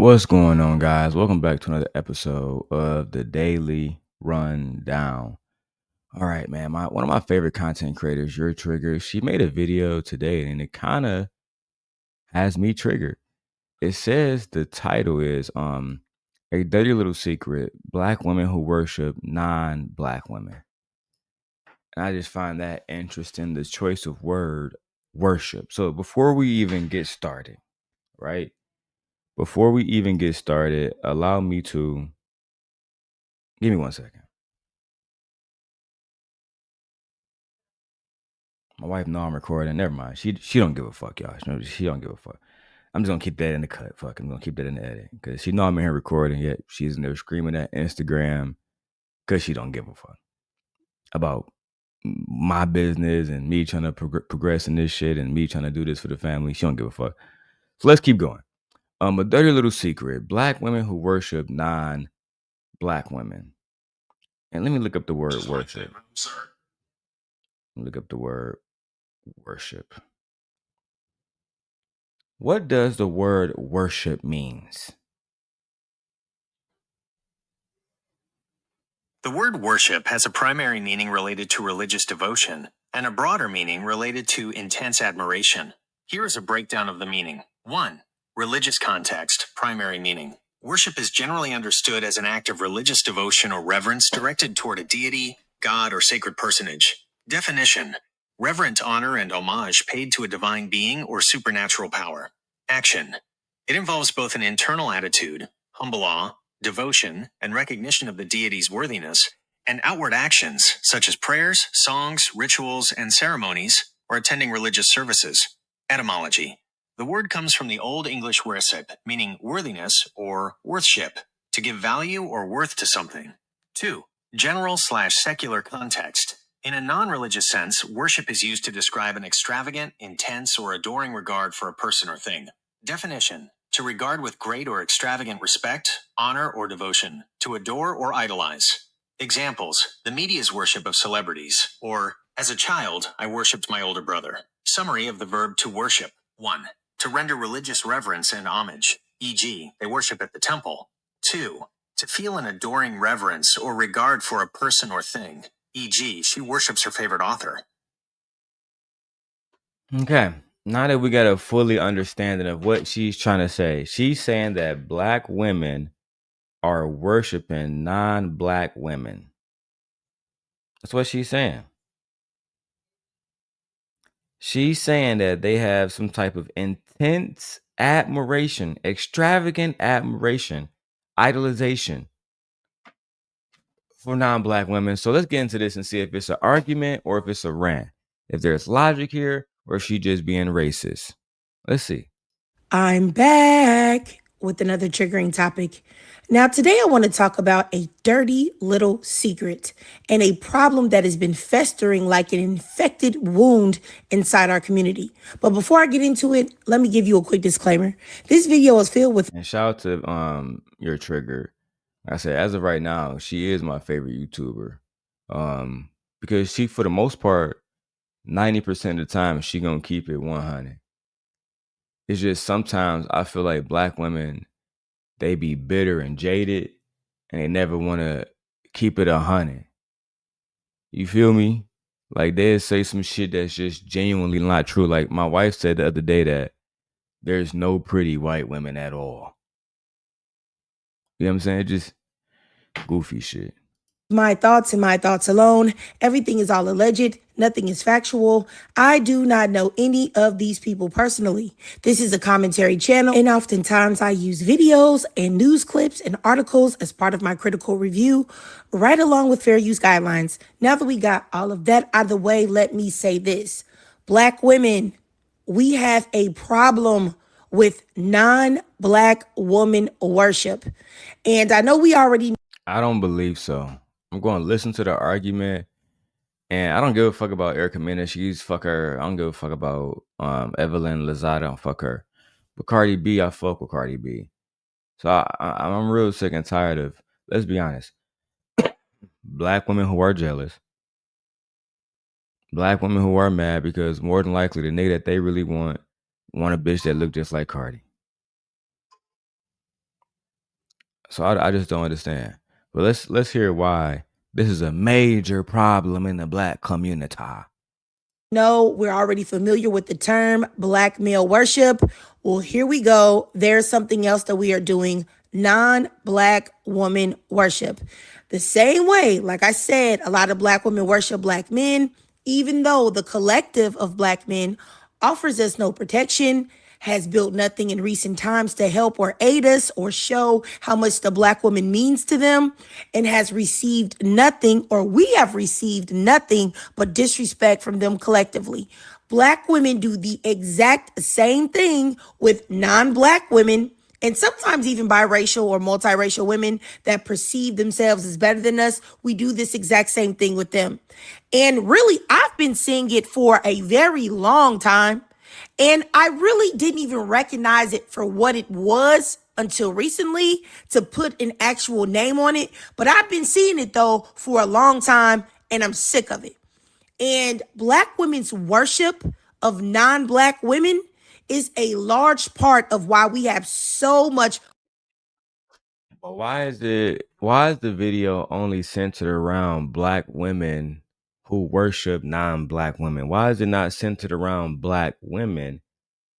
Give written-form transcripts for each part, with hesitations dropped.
What's going on, guys? Welcome back to another episode of the Daily Rundown. All right, man. One of my favorite content creators, Your Trigger, she made a video today, and it kind of has me triggered. It says the title is "A Dirty Little Secret: Black Women Who Worship Non-Black Women." And I just find that interesting. The choice of word worship. So before we even get started, right? Before we even get started, allow me to give me 1 second. My wife know I'm recording. Never mind. She don't give a fuck, y'all. She don't give a fuck. I'm just gonna keep that in the cut. Fuck. I'm gonna keep that in the edit because she know I'm in here recording. Yet she's in there screaming at Instagram because she don't give a fuck about my business and me trying to progress in this shit and me trying to do this for the family. She don't give a fuck. So let's keep going. A dirty little secret: Black women who worship non-black women. And let me look up the word worship. Look up the word worship. What does the word worship means? The word worship has a primary meaning related to religious devotion and a broader meaning related to intense admiration. Here is a breakdown of the meaning. 1. Religious context, primary meaning. Worship is generally understood as an act of religious devotion or reverence directed toward a deity, god, or sacred personage. Definition: reverent honor and homage paid to a divine being or supernatural power. Action: it involves both an internal attitude, humble awe, devotion, and recognition of the deity's worthiness, and outward actions such as prayers, songs, rituals, and ceremonies, or attending religious services. Etymology: the word comes from the Old English worship, meaning worthiness or worthship, to give value or worth to something. 2. General/secular context. In a non-religious sense, worship is used to describe an extravagant, intense, or adoring regard for a person or thing. Definition: to regard with great or extravagant respect, honor, or devotion, to adore or idolize. Examples: the media's worship of celebrities, or, as a child, I worshipped my older brother. Summary of the verb to worship. 1. To render religious reverence and homage, e.g., they worship at the temple. 2. To feel an adoring reverence or regard for a person or thing, e.g., she worships her favorite author. Okay. Now that we got a fully understanding of what she's trying to say, she's saying that black women are worshiping non-black women. That's what she's saying. She's saying that they have some type of intense admiration, extravagant admiration, idolization for non-black women. So let's get into this and see if it's an argument or if it's a rant. If there's logic here or if she just being racist. Let's see. I'm back with another triggering topic. Now, today I want to talk about a dirty little secret and a problem that has been festering like an infected wound inside our community. But before I get into it, let me give you a quick disclaimer. This video is filled with And shout out to Your Trigger. Like I said, as of right now, she is my favorite YouTuber. Because she, for the most part, 90% of the time, she gonna keep it 100. It's just sometimes I feel like black women, they be bitter and jaded and they never wanna keep it 100. You feel me? Like they'll say some shit that's just genuinely not true. Like my wife said the other day that there's no pretty white women at all. You know what I'm saying? Just goofy shit. my thoughts and my thoughts alone. Everything is all alleged. Nothing is factual. I do not know any of these people personally. This is a commentary channel, and oftentimes I use videos and news clips and articles as part of my critical review, right along with fair use guidelines. Now that we got all of that out of the way, let me say this. Black women, we have a problem with non-black woman worship. And I know we already I don't believe so. I'm going to listen to the argument, and I don't give a fuck about Erica Mena. She's fuck her. I don't give a fuck about Evelyn Lozada. I don't fuck her. But Cardi B, I fuck with Cardi B. So I'm real sick and tired of, let's be honest, black women who are jealous, black women who are mad because more than likely the nigga that they really want a bitch that look just like Cardi. So I just don't understand. But let's hear why this is a major problem in the black community. No, we're already familiar with the term black male worship. Well, here we go. There's something else that we are doing: non black woman worship. The same way, like I said, a lot of black women worship black men, even though the collective of black men offers us no protection, has built nothing in recent times to help or aid us or show how much the black woman means to them, and has received nothing, or we have received nothing but disrespect from them collectively. Black women do the exact same thing with non-black women, and sometimes even biracial or multiracial women that perceive themselves as better than us. We do this exact same thing with them. And really, I've been seeing it for a very long time. And I really didn't even recognize it for what it was until recently, to put an actual name on it. But I've been seeing it though for a long time, and I'm sick of it. And black women's worship of non-black women is a large part of why we have so much. But why is the video only centered around black women who worship non-black women? Why is it not centered around black women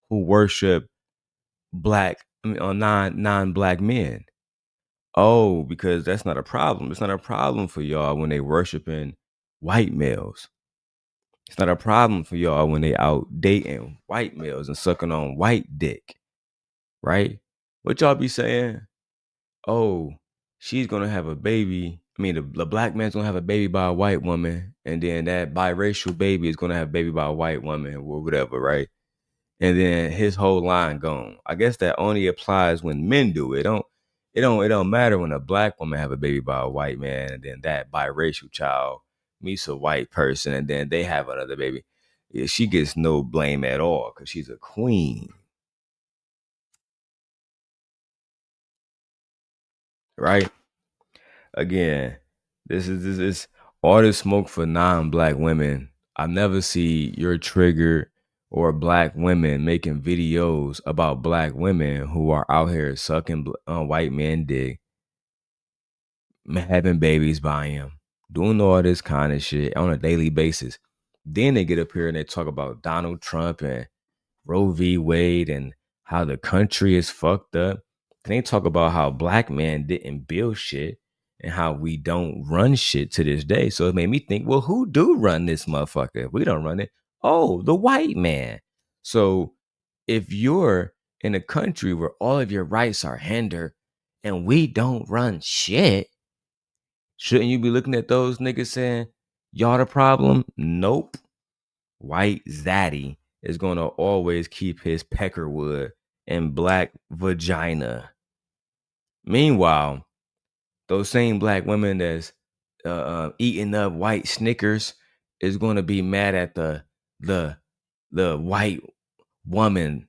who worship or non-black men? Oh, because that's not a problem. It's not a problem for y'all when they worshiping white males. It's not a problem for y'all when they out dating white males and sucking on white dick, right? What y'all be saying? Oh, she's gonna have a baby. I mean, the black man's gonna have a baby by a white woman, and then that biracial baby is gonna have a baby by a white woman or whatever, right? And then his whole line gone. I guess that only applies when men do it. It don't matter when a black woman have a baby by a white man, and then that biracial child meets a white person, and then they have another baby. Yeah, she gets no blame at all because she's a queen, right? Again, this all this smoke for non-black women. I never see your trigger or black women making videos about black women who are out here sucking white men dick, having babies by him, doing all this kind of shit on a daily basis. Then they get up here and they talk about Donald Trump and Roe v. Wade and how the country is fucked up. Then they talk about how black men didn't build shit and how we don't run shit to this day. So it made me think, well, who do run this motherfucker? If we don't run it, oh, the white man. So if you're in a country where all of your rights are hindered and we don't run shit, shouldn't you be looking at those niggas saying, y'all the problem? Nope. White Zaddy is going to always keep his peckerwood and black vagina. Meanwhile, those same black women that's eating up white Snickers is going to be mad at the the white woman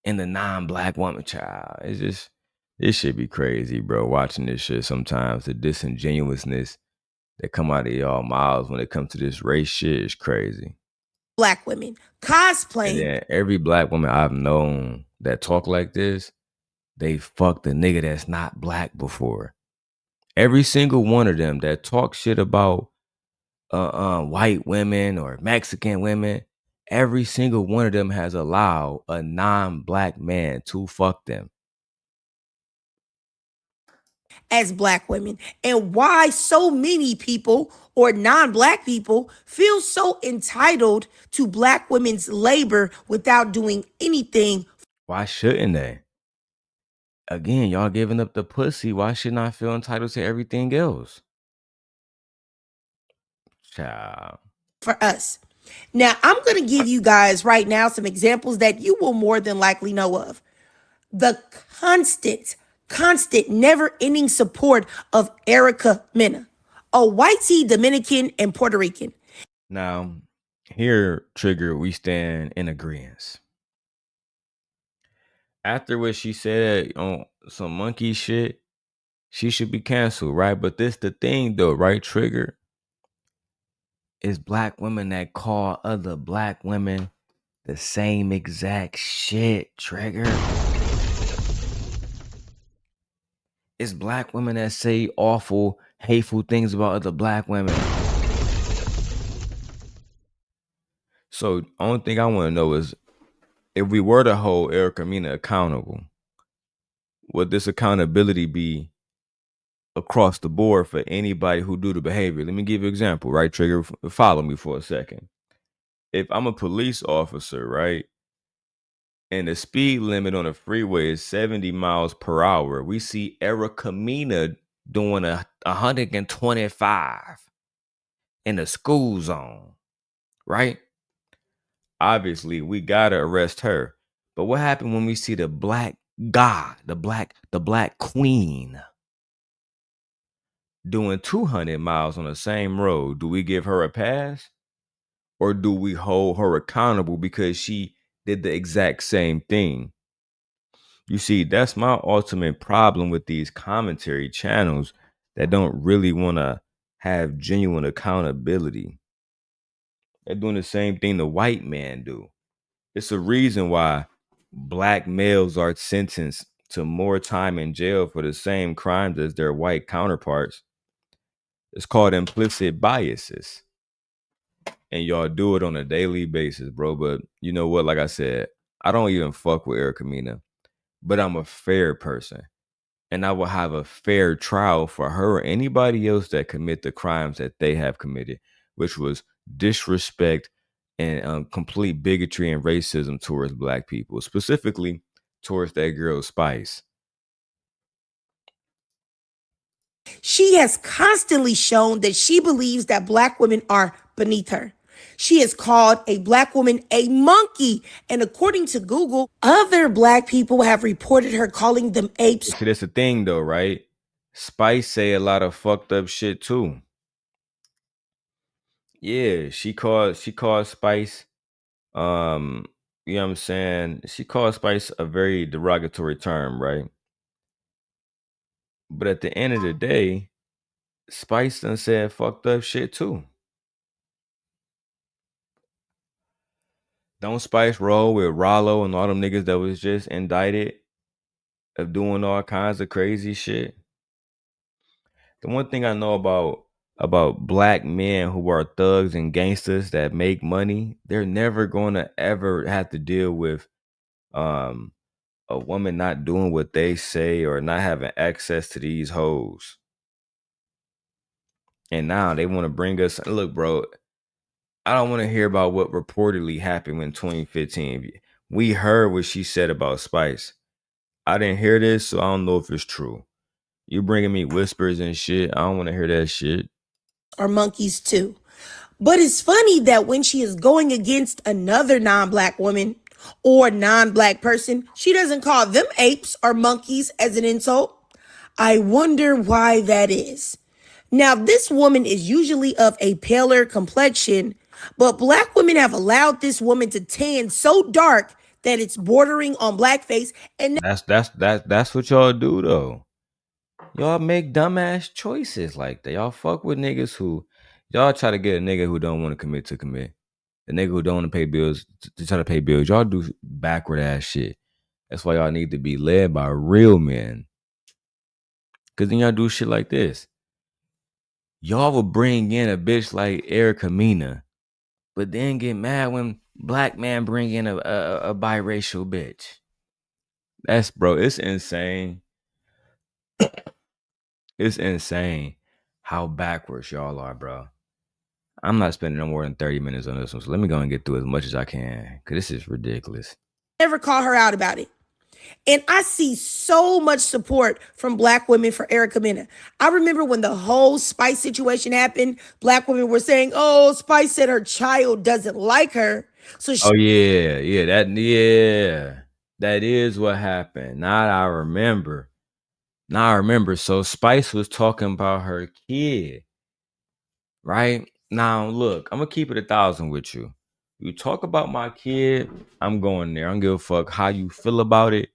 and the non-black woman. Child, it's just, this shit be crazy, bro. Watching this shit sometimes, the disingenuousness that come out of y'all mouths when it comes to this race shit is crazy. Black women And cosplaying. then every black woman I've known that talk like this, they fucked a nigga that's not black before. Every single one of them that talk shit about white women or Mexican women, every single one of them has allowed a non-black man to fuck them. As black women, and why so many people or non-black people feel so entitled to black women's labor without doing anything. Why shouldn't they? Again, y'all giving up the pussy. Why shouldn't I feel entitled to everything else? Child. For us. Now, I'm going to give you guys right now some examples that you will more than likely know of. The constant, never ending support of Erica Mena, a white tea Dominican and Puerto Rican. Now, here, Trigger, we stand in agreement. After what she said on some monkey shit, she should be canceled, right? But this the thing though, right, Trigger? Is black women that call other black women the same exact shit, Trigger. It's black women that say awful, hateful things about other black women. So only thing I want to know is if we were to hold Erica Mena accountable, would this accountability be across the board for anybody who do the behavior? Let me give you an example, right? Trigger, follow me for a second. If I'm a police officer, right, and the speed limit on the freeway is 70 miles per hour, we see Erica Mena doing 125 in the school zone, right? Obviously, we gotta arrest her. But what happened when we see the black god, the black queen doing 200 miles on the same road? Do we give her a pass? Or do we hold her accountable because she did the exact same thing? You see, that's my ultimate problem with these commentary channels that don't really want to have genuine accountability. They're doing the same thing the white man do. It's a reason why black males are sentenced to more time in jail for the same crimes as their white counterparts. It's called implicit biases. And y'all do it on a daily basis, bro. But you know what? Like I said, I don't even fuck with Erica Mena, but I'm a fair person. And I will have a fair trial for her or anybody else that commit the crimes that they have committed, which was disrespect and complete bigotry and racism towards black people, specifically towards that girl Spice. She has constantly shown that she believes that black women are beneath her. She has called a black woman a monkey. And according to Google, other black people have reported her calling them apes. See, that's the thing though, right? Spice say a lot of fucked up shit too. Yeah, she called Spice you know what I'm saying? She called Spice a very derogatory term, right? But at the end of the day, Spice done said fucked up shit too. Don't Spice roll with Rollo and all them niggas that was just indicted of doing all kinds of crazy shit? The one thing I know about black men who are thugs and gangsters that make money, they're never going to ever have to deal with um a woman not doing what they say or not having access to these hoes. And now they want to bring us, look, bro, I don't want to hear about what reportedly happened in 2015. We heard what she said about Spice. I didn't hear this, so I don't know if it's true. You bringing me whispers and shit. I don't want to hear that shit. Are monkeys too. But it's funny that when she is going against another non black woman or non black person, she doesn't call them apes or monkeys as an insult. I wonder why that is. Now, this woman is usually of a paler complexion, but black women have allowed this woman to tan so dark that it's bordering on blackface. And That's what y'all do though. Y'all make dumbass choices like that. Y'all fuck with niggas who y'all try to get a nigga who don't want to commit to commit. A nigga who don't want to pay bills to try to pay bills. Y'all do backward ass shit. That's why y'all need to be led by real men. Cause then y'all do shit like this. Y'all will bring in a bitch like Erica Mena, but then get mad when black man bring in a biracial bitch. That's bro, it's insane. It's insane how backwards y'all are, bro. I'm not spending no more than 30 minutes on this one, so let me go and get through as much as I can, because this is ridiculous. never call her out about it. And I see so much support from black women for Erica Mena. I remember when the whole Spice situation happened, black women were saying, oh, Spice said her child doesn't like her. So Oh yeah, that is what happened. Now I remember. So Spice was talking about her kid, right? Now look, I'm gonna keep it 1,000 with you. You talk about my kid, I'm going there. I don't give a fuck how you feel about it.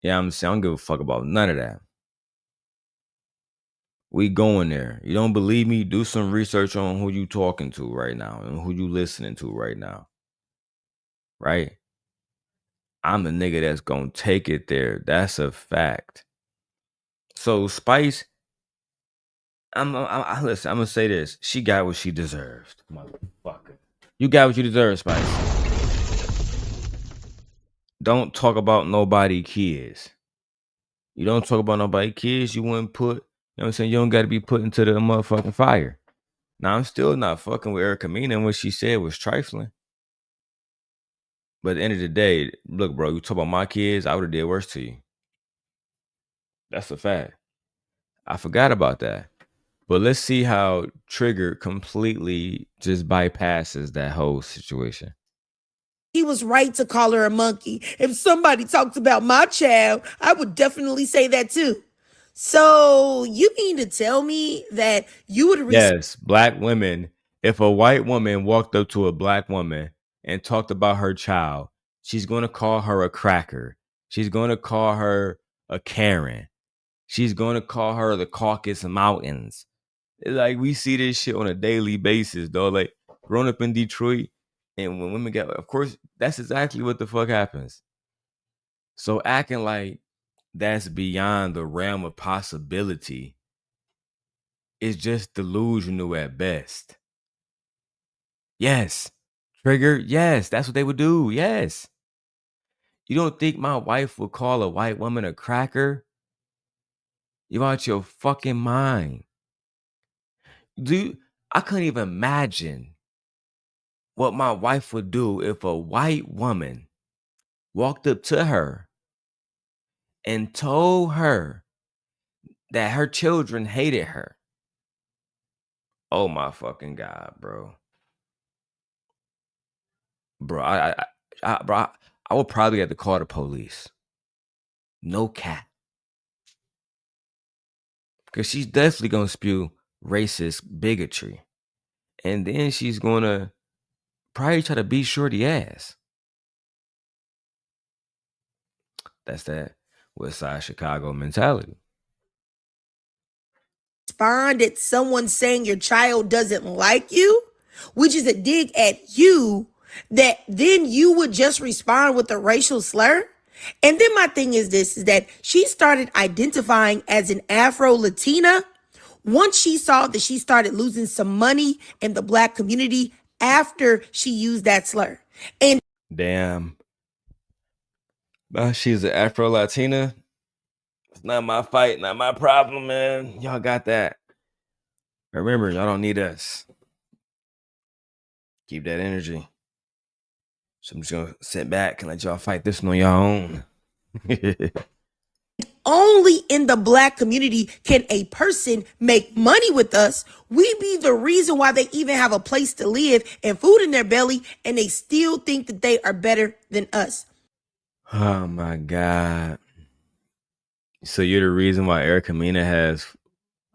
Yeah, I'm saying I don't give a fuck about none of that. We going there. You don't believe me? Do some research on who you talking to right now and who you listening to right now. Right? I'm the nigga that's gonna take it there. That's a fact. So Spice, listen. I'm gonna say this. She got what she deserved, motherfucker. You got what you deserve, Spice. Don't talk about nobody kids. You don't talk about nobody kids. You wouldn't put. You know what I'm saying? You don't got to be put into the motherfucking fire. Now I'm still not fucking with Erica Mena, and what she said was trifling. But at the end of the day, look, bro, you talk about my kids, I would have did worse to you. That's a fact. I forgot about that. But let's see how Trigger completely just bypasses that whole situation. He was right to call her a monkey. If somebody talks about my child, I would definitely say that too. So you mean to tell me that you would Yes, black women. If a white woman walked up to a black woman and talked about her child, she's going to call her a cracker. She's going to call her a Karen. She's going to call her the Caucasus Mountains. Like, we see this shit on a daily basis, though. Like, growing up in Detroit, and when women get, of course, that's exactly what the fuck happens. So acting like that's beyond the realm of possibility is just delusional at best. Yes. Trigger, yes, that's what they would do. Yes. You don't think my wife would call a white woman a cracker? You out your fucking mind. Dude, I couldn't even imagine what my wife would do if a white woman walked up to her and told her that her children hated her. Oh my fucking God, bro. Bro, I would probably have to call the police. No cap. Because she's definitely going to spew racist bigotry. And then she's going to probably try to beat Shorty ass. That's that West Side Chicago mentality. respond at someone saying your child doesn't like you, which is a dig at you, that then you would just respond with a racial slur? And then my thing is this, is that she started identifying as an Afro Latina once she saw that she started losing some money in the black community after she used that slur. And Damn. She's an Afro Latina. It's not my fight, not my problem, man. Y'all got that. Remember, y'all don't need us. Keep that energy. So I'm just gonna sit back and let y'all fight this one on your own. only in the black community can a person make money with us. We be the reason why they even have a place to live and food in their belly, and they still think that they are better than us. Oh my God. So you're the reason why Erica Mena has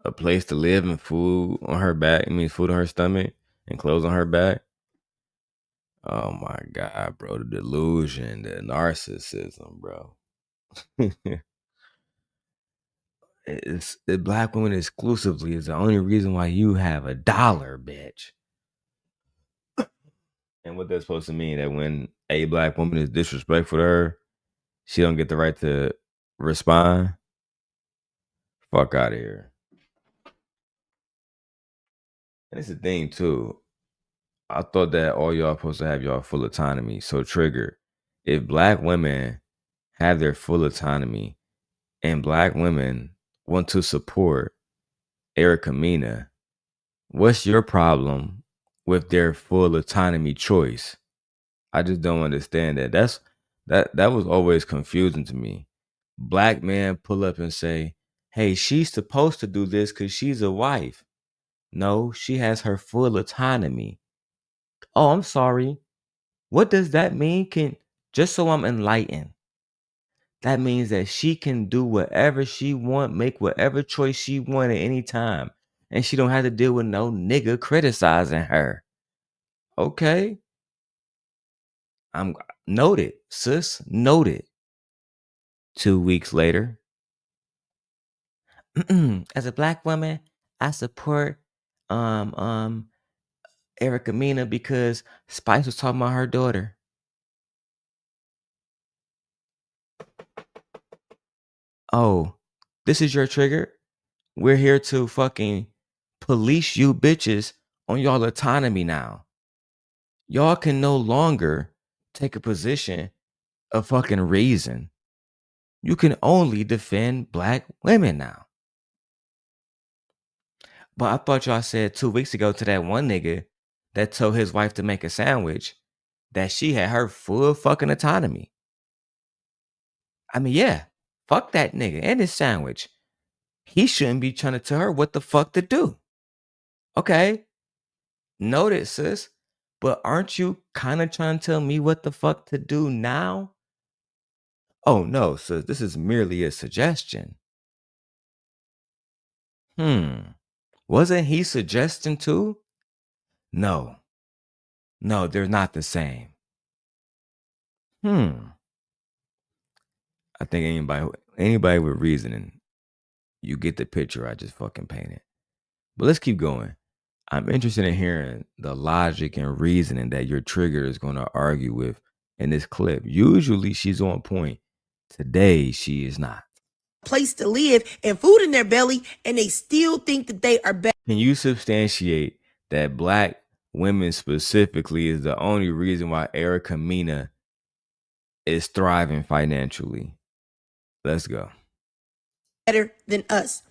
a place to live and food on her back. I mean, food on her stomach and clothes on her back. Oh my God, bro. The delusion, the narcissism, bro. It's the black woman exclusively is the only reason why you have a dollar, bitch. And what that's supposed to mean that when a black woman is disrespectful to her, she don't get the right to respond. Fuck out of here. And it's the thing too. I thought that all y'all supposed to have y'all full autonomy. So trigger, if black women have their full autonomy and black women want to support Erica Mena, what's your problem with their full autonomy choice? I just don't understand that. That was always confusing to me. Black man pull up and say, "Hey, she's supposed to do this because she's a wife." No, she has her full autonomy. Oh, I'm sorry. What does that mean? Can just so I'm enlightened. That means that she can do whatever she want, make whatever choice she want at any time, and she don't have to deal with no nigga criticizing her. Okay, I'm noted, sis. Noted. 2 weeks later, as a black woman, I support um um Erica Mena because Spice was talking about her daughter. Oh, This is your trigger. We're here to fucking police you bitches on y'all autonomy now. Y'all can no longer take a position of fucking reason. You can only defend black women now. But I thought y'all said 2 weeks ago to that one nigga that told his wife to make a sandwich that she had her full fucking autonomy. I mean, yeah, fuck that nigga and his sandwich. He shouldn't be trying to tell her what the fuck to do. Okay, noted, sis. But aren't you kind of trying to tell me what the fuck to do now? Oh no, sis, this is merely a suggestion. Wasn't he suggesting too? No, they're not the same. I think anybody with reasoning, you get the picture I just fucking painted. But let's keep going. I'm interested in hearing the logic and reasoning that your trigger is going to argue with in this clip. Usually she's on point. Today she is not. Place to live and food in their belly, and they still think that they are better. Can you substantiate that black women specifically is the only reason why Erica Mena is thriving financially? Let's go. Better than us.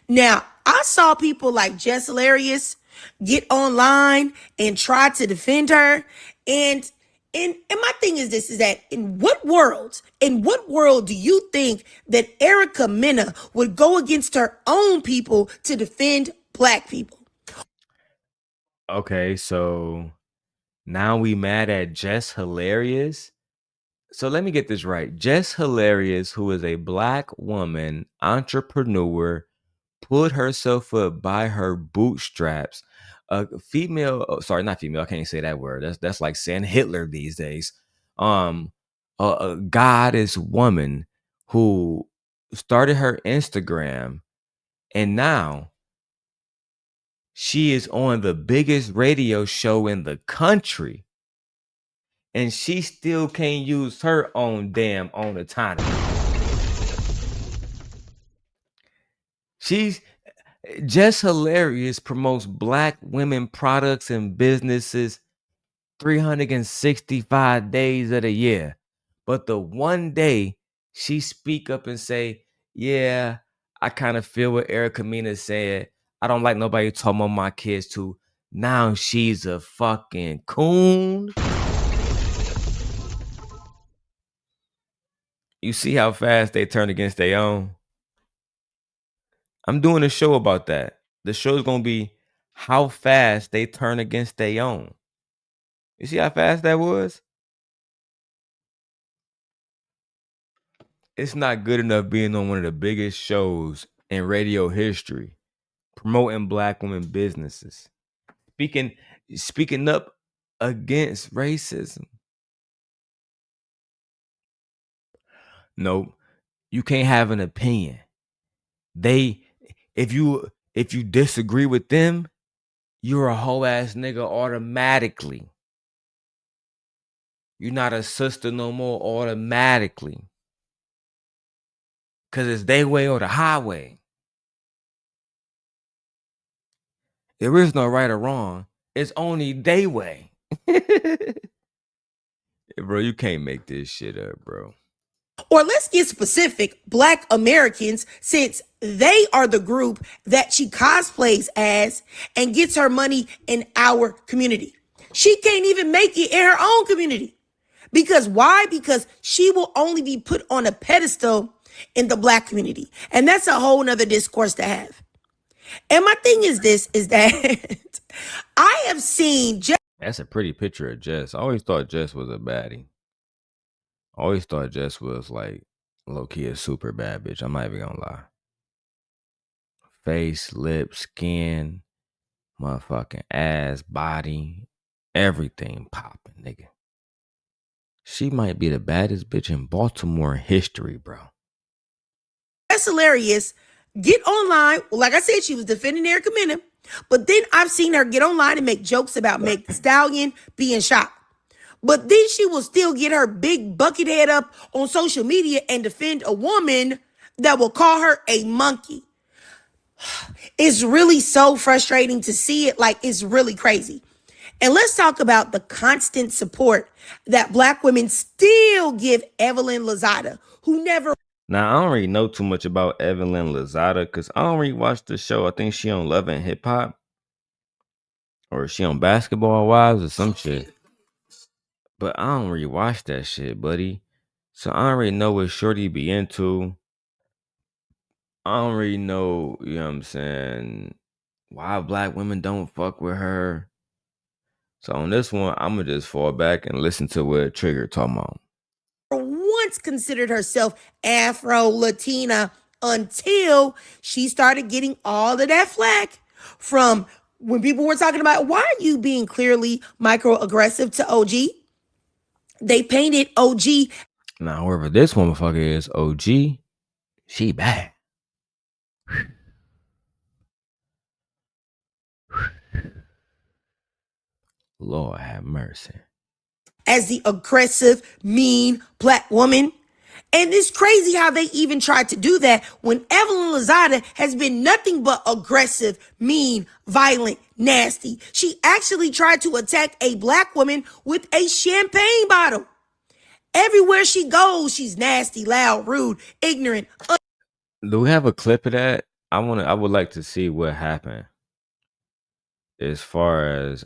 Now, I saw people like Jess Hilarious get online and try to defend her. And my thing is this, is that in what world do you think that Erica Mena would go against her own people to defend black people? Okay, so now we mad at Jess Hilarious. So let me get this right. Jess Hilarious, who is a black woman entrepreneur, put herself up by her bootstraps. A female, not female. I can't say that word. That's like saying Hitler these days. A goddess woman who started her Instagram, and now she is on the biggest radio show in the country, and she still can't use her own autonomy. She's Just Hilarious promotes black women products and businesses 365 days of the year. But the one day she speak up and say, yeah, I kind of feel what Erica Mena said. I don't like nobody talking about my kids too. Now she's a fucking coon. You see how fast they turn against their own? I'm doing a show about that. The show's going to be how fast they turn against their own. You see how fast that was? It's not good enough being on one of the biggest shows in radio history, promoting black women businesses, speaking up against racism. Nope, you can't have an opinion. If you disagree with them, you're a whole ass nigga automatically. You're not a sister no more automatically. Cause it's they way or the highway. There is no right or wrong. It's only they way. Bro, you can't make this shit up, bro. Or let's get specific, black Americans, since they are the group that she cosplays as and gets her money in our community. She can't even make it in her own community. Because why? Because she will only be put on a pedestal in the black community. And that's a whole nother discourse to have. And my thing is this, is that I have seen That's a pretty picture of Jess. I always thought Jess was a baddie. I always thought Jess was like low-key a super bad bitch. I'm not even gonna lie. Face, lips, skin, motherfucking ass, body, everything popping, nigga. She might be the baddest bitch in Baltimore history, bro. That's hilarious. Get online. Well, like I said, she was defending Erica Mena. But then I've seen her get online and make jokes about Meg Thee Stallion being shot. But then she will still get her big bucket head up on social media and defend a woman that will call her a monkey. It's really so frustrating to see it. Like, it's really crazy. And let's talk about the constant support that Black women still give Evelyn Lozada, who never. Now I don't really know too much about Evelyn Lozada because I don't really watch the show. I think she on Love and Hip Hop, or she on Basketball Wives or some shit. But I don't really watch that shit, buddy. So I don't really know what Shorty be into. I don't really know, you know what I'm saying, why Black women don't fuck with her. So on this one, I'm gonna just fall back and listen to what Trigger talking about. Once considered herself Afro-Latina until she started getting all of that flack from when people were talking about, why are you being clearly microaggressive to OG? They painted OG. Now, whoever this motherfucker is, OG, she bad. Lord have mercy. As the aggressive, mean Black woman. And it's crazy how they even tried to do that when Evelyn Lozada has been nothing but aggressive, mean, violent, nasty. She actually tried to attack a Black woman with a champagne bottle. Everywhere she goes, she's nasty, loud, rude, ignorant. Do we have a clip of that? I would like to see what happened. As far as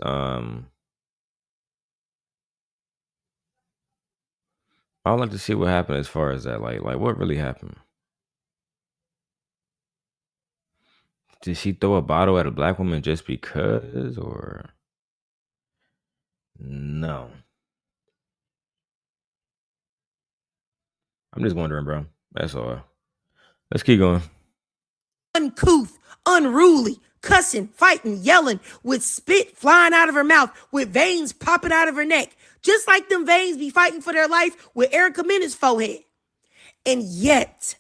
I would like to see what happened as far as that. Like what really happened? Did she throw a bottle at a Black woman just because, or no? I'm just wondering, bro. That's all. Let's keep going. Uncouth, unruly, cussing, fighting, yelling, with spit flying out of her mouth, with veins popping out of her neck, just like them veins be fighting for their life with Erica Mena's forehead. And yet,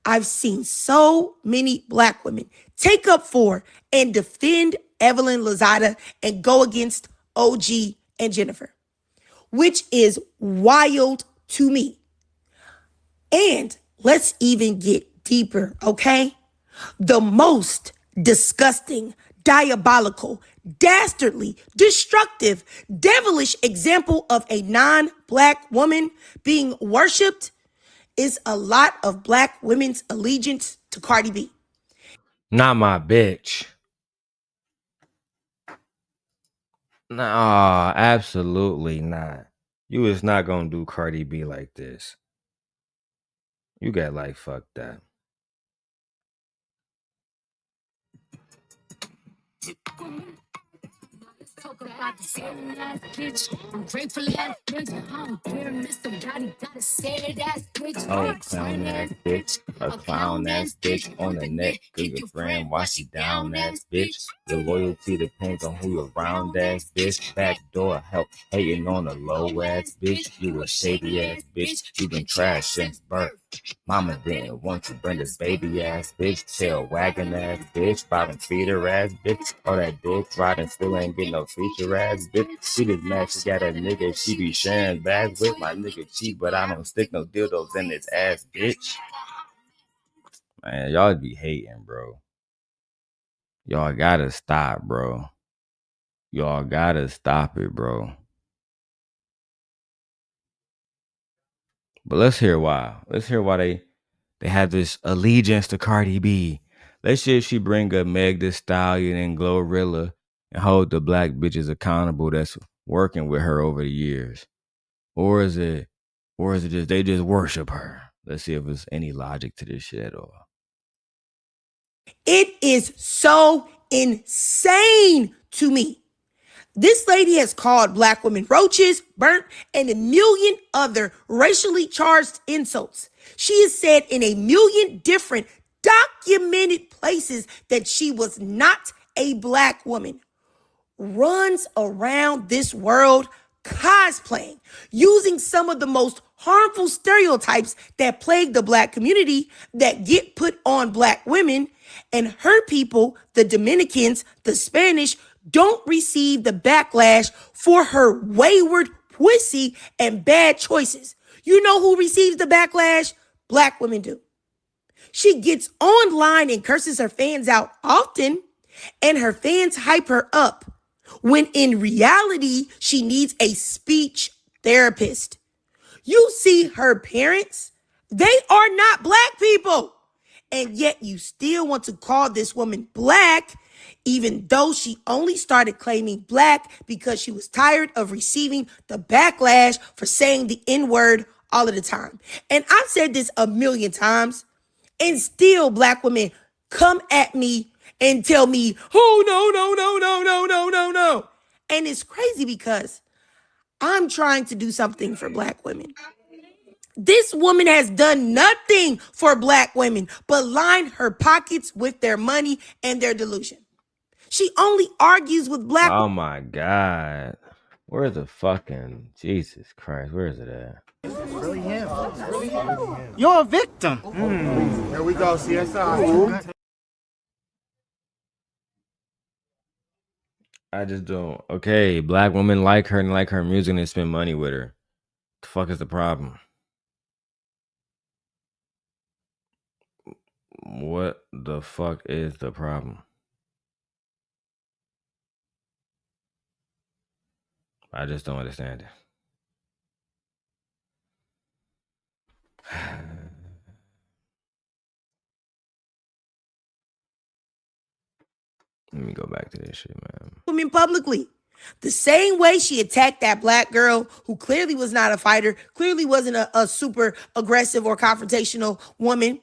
I've seen so many Black women take up for and defend Evelyn Lozada and go against OG and Jennifer, which is wild to me. And let's even get deeper, okay? The most disgusting, diabolical, dastardly, destructive, devilish example of a non-Black woman being worshipped is a lot of Black women's allegiance to Cardi B. Not my bitch. Nah, absolutely not. You is not gonna do Cardi B like this. You got like fuck that. Talk about the same ass bitch. I'm grateful ass bitch. I don't care, Mr. Body got a sad ass bitch. Oh, clown ass bitch. A clown ass bitch on the neck. Good your friend, wash you down ass bitch. Your loyalty depends on who you're around ass bitch. Backdoor help hating on a low ass bitch. You a shady ass bitch. You been trash since birth. Mama didn't want you, Brenda's baby ass bitch, tail wagging ass bitch, bottom feeder ass bitch, all that dick riding still ain't get no feature ass bitch. She just mad she got a nigga she be sharing bags with. My nigga cheap, but I don't stick no dildos in his ass bitch. Man, y'all be hating, bro. Y'all gotta stop, bro. Y'all gotta stop it, bro. But let's hear why. Let's hear why they have this allegiance to Cardi B. Let's see if she bring up Meg Thee Stallion and Glorilla and hold the Black bitches accountable that's working with her over the years. Or is it just they just worship her? Let's see if there's any logic to this shit at all. It is so insane to me. This lady has called Black women roaches, burnt, and a million other racially charged insults. She has said in a million different documented places that she was not a Black woman. Runs around this world cosplaying, using some of the most harmful stereotypes that plague the Black community that get put on Black women, and her people, the Dominicans, the Spanish, don't receive the backlash for her wayward pussy and bad choices. You know who receives the backlash? Black women do. She gets online and curses her fans out often, and her fans hype her up, when in reality, she needs a speech therapist. You see her parents, they are not black people. And yet you still want to call this woman black, even though she only started claiming black because she was tired of receiving the backlash for saying the N-word all of the time. And I've said this a million times, and still black women come at me and tell me, oh, no, no, no, no, no, no, no, no. And it's crazy because I'm trying to do something for black women. This woman has done nothing for black women but line her pockets with their money and their delusion. She only argues with black. Oh my God. Where's the fucking Jesus Christ? Where is it at? Really him. Really him. You're a victim. Here we go, CSI. I just don't. Okay, black women like her and like her music and they spend money with her. The fuck is the problem? What the fuck is the problem? I just don't understand it. Let me go back to this shit, man. Women publicly. The same way she attacked that black girl who clearly was not a fighter, clearly wasn't a super aggressive or confrontational woman.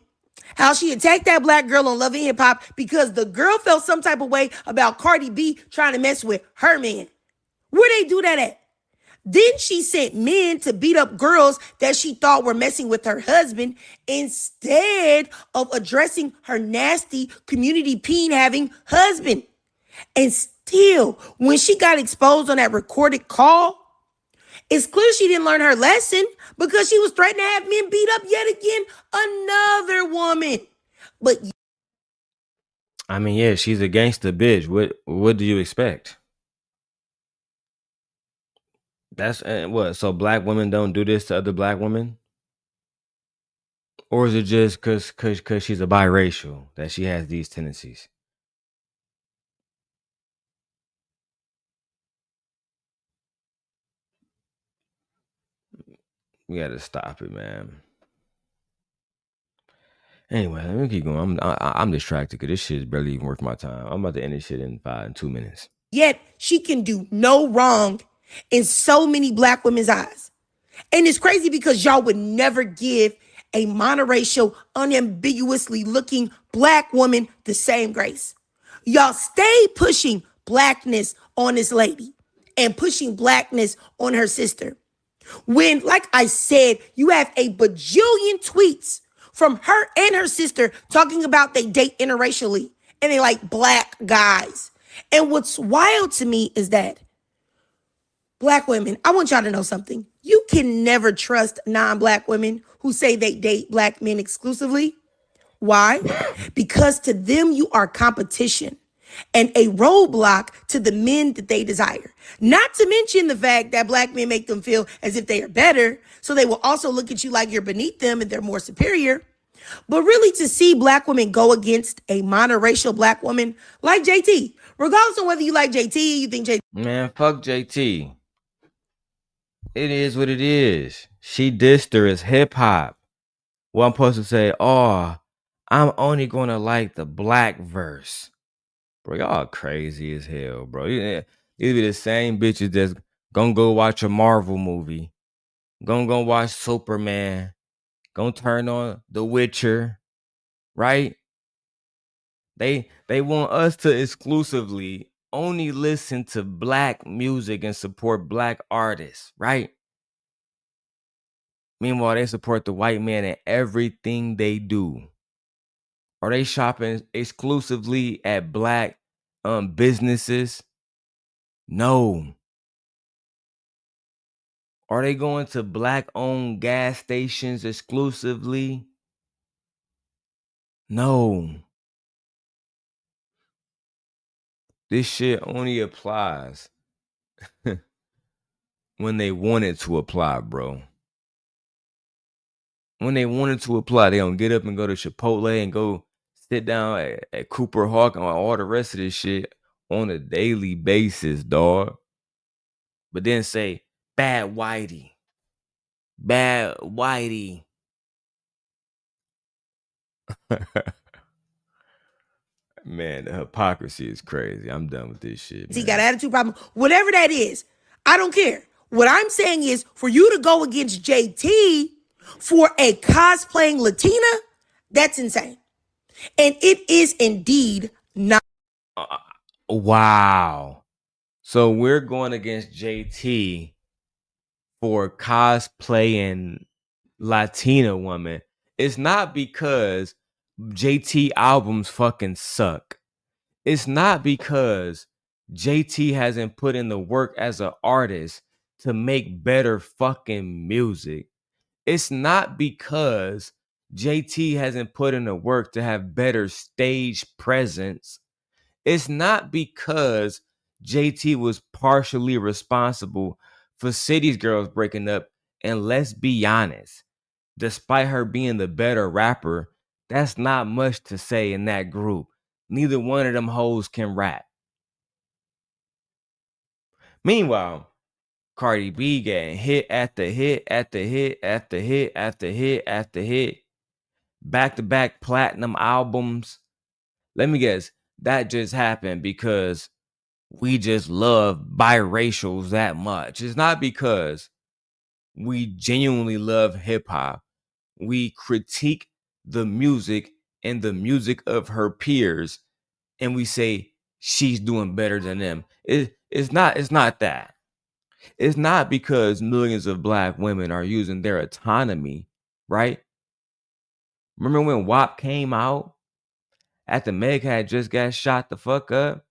How she attacked that black girl on Love and Hip Hop because the girl felt some type of way about Cardi B trying to mess with her man. Where they do that at? Then she sent men to beat up girls that she thought were messing with her husband instead of addressing her nasty community peen having husband. And still, when she got exposed on that recorded call, it's clear she didn't learn her lesson because she was threatening to have men beat up yet again another woman. But I mean, yeah, she's a gangster bitch. What do you expect? That's what? So black women don't do this to other black women? Or is it just cause she's a biracial that she has these tendencies? We gotta stop it, man. Anyway, let me keep going. I'm distracted because this shit is barely even worth my time. I'm about to end this shit in 2 minutes. yet she can do no wrong in so many black women's eyes. And it's crazy because y'all would never give a monoracial, unambiguously looking black woman the same grace. Y'all stay pushing blackness on this lady and pushing blackness on her sister. When, like I said, you have a bajillion tweets from her and her sister talking about they date interracially and they like black guys. And what's wild to me is that black women, I want y'all to know something. You can never trust non-black women who say they date black men exclusively. Why? Because to them, you are competition and a roadblock to the men that they desire. Not to mention the fact that black men make them feel as if they are better, so they will also look at you like you're beneath them and they're more superior. But really, to see black women go against a monoracial black woman like JT, regardless of whether you like JT, you think JT. Man, fuck JT. It is what it is. She dissed her as hip hop. Well, I'm supposed to say, oh, I'm only gonna like the black verse. Bro, y'all crazy as hell, bro. These be the same bitches that's gonna go watch a Marvel movie, gonna go watch Superman, gonna turn on The Witcher, right? They want us to exclusively only listen to black music and support black artists, right? Meanwhile, they support the white man in everything they do. Are they shopping exclusively at black businesses? No. Are they going to black owned gas stations exclusively? No. This shit only applies when they want it to apply, bro. when they wanted to apply, they don't get up and go to Chipotle and go sit down at Cooper Hawk and all the rest of this shit on a daily basis, dog. But then say, bad whitey. Bad whitey. Man, the hypocrisy is crazy. I'm done with this shit, man. He got an attitude problem. Whatever that is, I don't care. What I'm saying is for you to go against JT for a cosplaying Latina, that's insane. And it is indeed not. Wow. So we're going against JT for cosplaying Latina woman. It's not because JT albums fucking suck. It's not because JT hasn't put in the work as an artist to make better fucking music. It's not because JT hasn't put in the work to have better stage presence. It's not because JT was partially responsible for City's Girls breaking up. And let's be honest, despite her being the better rapper, that's not much to say in that group. Neither one of them hoes can rap. Meanwhile, Cardi B getting hit after hit after hit after hit after hit after hit, back-to-back platinum albums. Let me guess, that just happened because we just love biracials that much. It's not because we genuinely love hip-hop. We critique the music and the music of her peers, and we say she's doing better than them. It's not that. It's not because millions of black women are using their autonomy, right? Remember when WAP came out after Meg had just got shot the fuck up?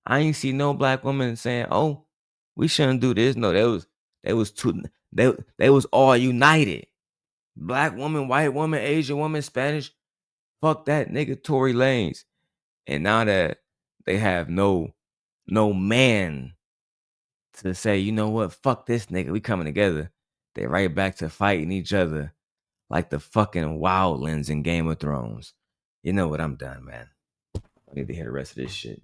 I ain't see no black woman saying, "Oh, we shouldn't do this." No, they was all united. Black woman, white woman, Asian woman, Spanish. Fuck that nigga Tory Lanez. And now that they have no man to say, you know what, fuck this nigga, we coming together. They right back to fighting each other like the fucking wildlings in Game of Thrones. You know what, I'm done, man. I need to hear the rest of this shit.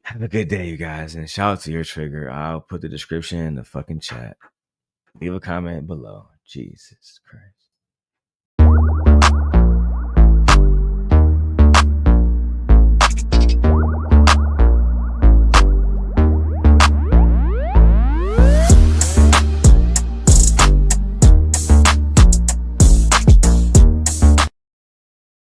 Have a good day, you guys, and shout out to your trigger. I'll put the description in the fucking chat. Leave a comment below. Jesus Christ.